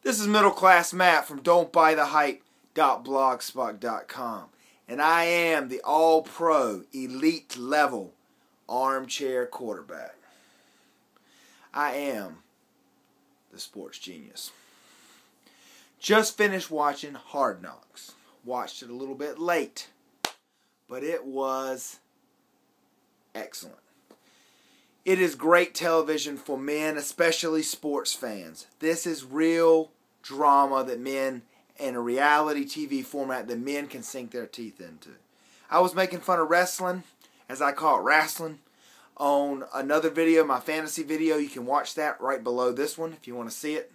This is Middle Class Matt from don'tbuythehype.blogspot.com, and I am the all-pro, elite-level armchair quarterback. I am the sports genius. Just finished watching Hard Knocks. Watched it a little bit late, but it was excellent. It is great television for men, especially sports fans. This is real drama that men, in a reality TV format, that men can sink their teeth into. I was making fun of wrestling, as I call it wrestling, on another video, my fantasy video. You can watch that right below this one if you want to see it.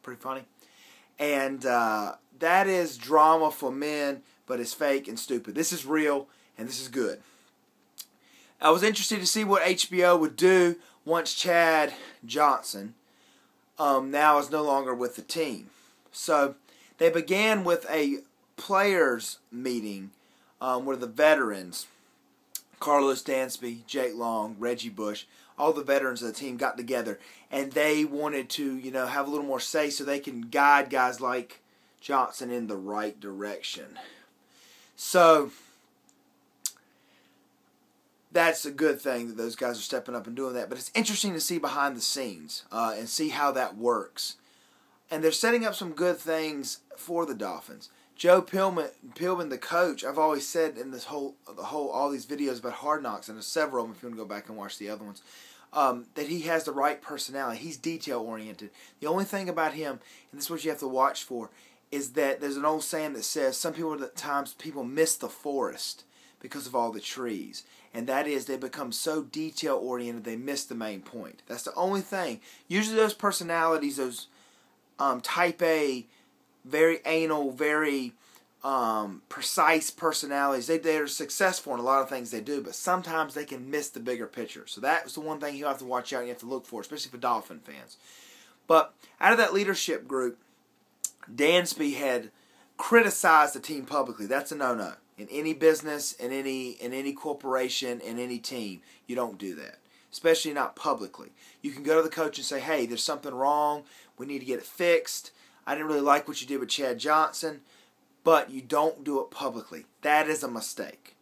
Pretty funny. And that is drama for men, but it's fake and stupid. This is real, and this is good. I was interested to see what HBO would do once Chad Johnson now is no longer with the team. So they began with a players meeting where the veterans, Carlos Dansby, Jake Long, Reggie Bush, all the veterans of the team got together, and they wanted to, have a little more say so they can guide guys like Johnson in the right direction. So that's a good thing that those guys are stepping up and doing that. But it's interesting to see behind the scenes and see how that works. And they're setting up some good things for the Dolphins. Joe Pillman, the coach, I've always said in all these videos about Hard Knocks, and there's several of them if you want to go back and watch the other ones, that he has the right personality. He's detail-oriented. The only thing about him, and this is what you have to watch for, is that there's an old saying that says some people at times people miss the forest because of all the trees. And that is they become so detail-oriented they miss the main point. That's the only thing. Usually those personalities, those type A, very anal, very precise personalities, they're successful in a lot of things they do, but sometimes they can miss the bigger picture. So that's the one thing you have to watch out and you have to look for, especially for Dolphin fans. But out of that leadership group, Dansby had criticized the team publicly. That's a no-no. In any business, in any corporation, in any team, you don't do that. Especially not publicly. You can go to the coach and say, hey, there's something wrong. We need to get it fixed. I didn't really like what you did with Chad Johnson. But you don't do it publicly. That is a mistake.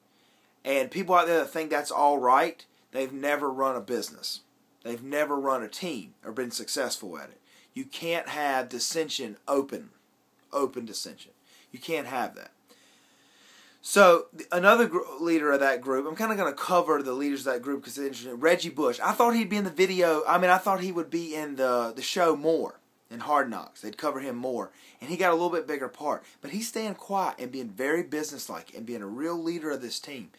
And people out there that think that's all right, they've never run a business. They've never run a team or been successful at it. You can't have dissension open dissension. You can't have that. So, another leader of that group, I'm kind of going to cover the leaders of that group because it's interesting. Reggie Bush. I thought he'd be in the video. I thought he would be in the show more, in Hard Knocks. They'd cover him more. And he got a little bit bigger part. But he's staying quiet and being very businesslike and being a real leader of this team.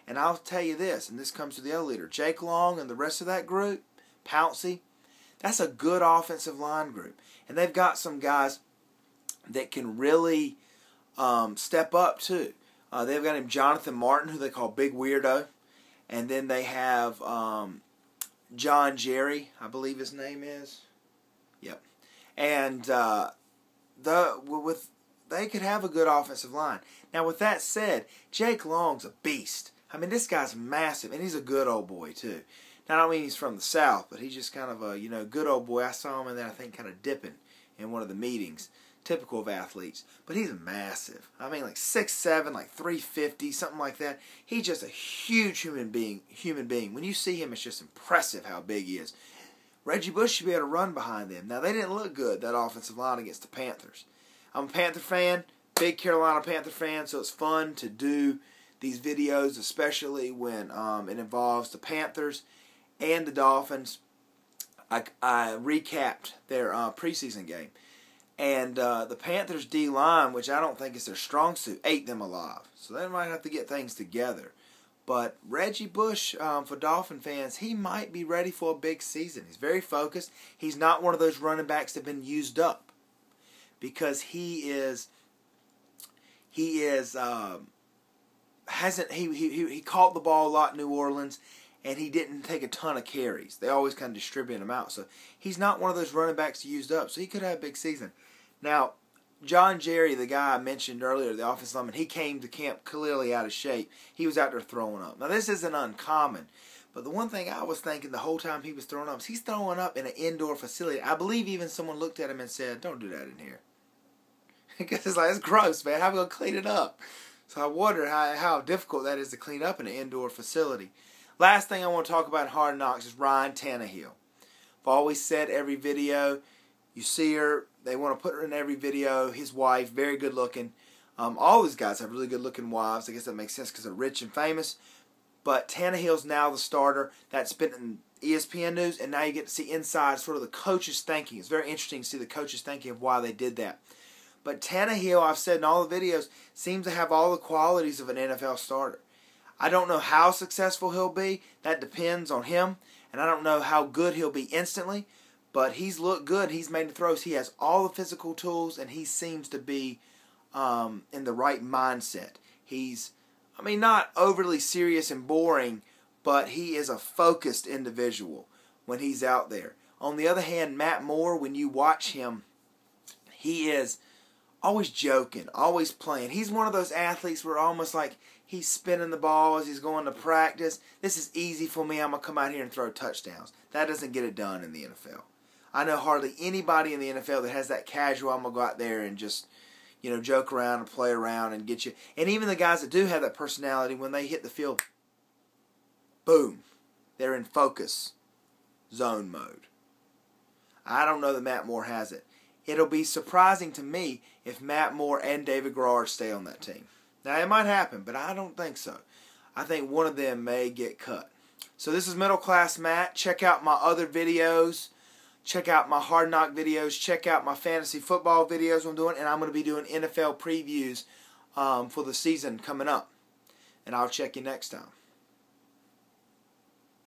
And I'll tell you this, and this comes to the other leader, Jake Long and the rest of that group, Pouncey, that's a good offensive line group. And they've got some guys that can really step up too. They've got him Jonathan Martin, who they call Big Weirdo. And then they have John Jerry, I believe his name is. Yep. And they could have a good offensive line. Now, with that said, Jake Long's a beast. This guy's massive, and he's a good old boy, too. Now, I don't mean he's from the South, but he's just kind of a, good old boy. I saw him in there, I think, kind of dipping in one of the meetings. Typical of athletes. But he's massive. Like 6'7", like 350, something like that. He's just a huge human being. When you see him, it's just impressive how big he is. Reggie Bush should be able to run behind them. Now, they didn't look good, that offensive line, against the Panthers. I'm a Panther fan, big Carolina Panther fan, so it's fun to do these videos, especially when it involves the Panthers and the Dolphins. I recapped their preseason game. And the Panthers' D-line, which I don't think is their strong suit, ate them alive. So they might have to get things together. But Reggie Bush, for Dolphin fans, he might be ready for a big season. He's very focused. He's not one of those running backs that have been used up. Because he caught the ball a lot in New Orleans, and he didn't take a ton of carries. They always kind of distribute him out. So he's not one of those running backs used up. So he could have a big season. Now, John Jerry, the guy I mentioned earlier, the offensive lineman, he came to camp clearly out of shape. He was out there throwing up. Now, this isn't uncommon, But the one thing I was thinking the whole time he was throwing up is he's throwing up in an indoor facility. I believe even someone looked at him and said, "Don't do that in here." Because it's like, it's gross, man. How are we going to clean it up? So I wonder how difficult that is to clean up in an indoor facility. Last thing I want to talk about in Hard Knocks is Ryan Tannehill. I've always said every video, you see her, they want to put her in every video. His wife, very good looking. All these guys have really good looking wives. I guess that makes sense because they're rich and famous. But Tannehill's now the starter. That's been in ESPN news, and now you get to see inside sort of the coach's thinking. It's very interesting to see the coach's thinking of why they did that. But Tannehill, I've said in all the videos, seems to have all the qualities of an NFL starter. I don't know how successful he'll be. That depends on him. And I don't know how good he'll be instantly. But he's looked good. He's made the throws. He has all the physical tools, and he seems to be in the right mindset. He's, not overly serious and boring, but he is a focused individual when he's out there. On the other hand, Matt Moore, when you watch him, he is always joking, always playing. He's one of those athletes where almost like he's spinning the ball as he's going to practice. This is easy for me. I'm going to come out here and throw touchdowns. That doesn't get it done in the NFL. I know hardly anybody in the NFL that has that casual, I'm going to go out there and just, joke around and play around and get you. And even the guys that do have that personality, when they hit the field, boom, they're in focus zone mode. I don't know that Matt Moore has it. It'll be surprising to me if Matt Moore and David Garrard stay on that team. Now, it might happen, but I don't think so. I think one of them may get cut. So this is Middle Class Matt. Check out my other videos. Check out my Hard Knock videos. Check out my fantasy football videos I'm doing. And I'm going to be doing NFL previews for the season coming up. And I'll check you next time.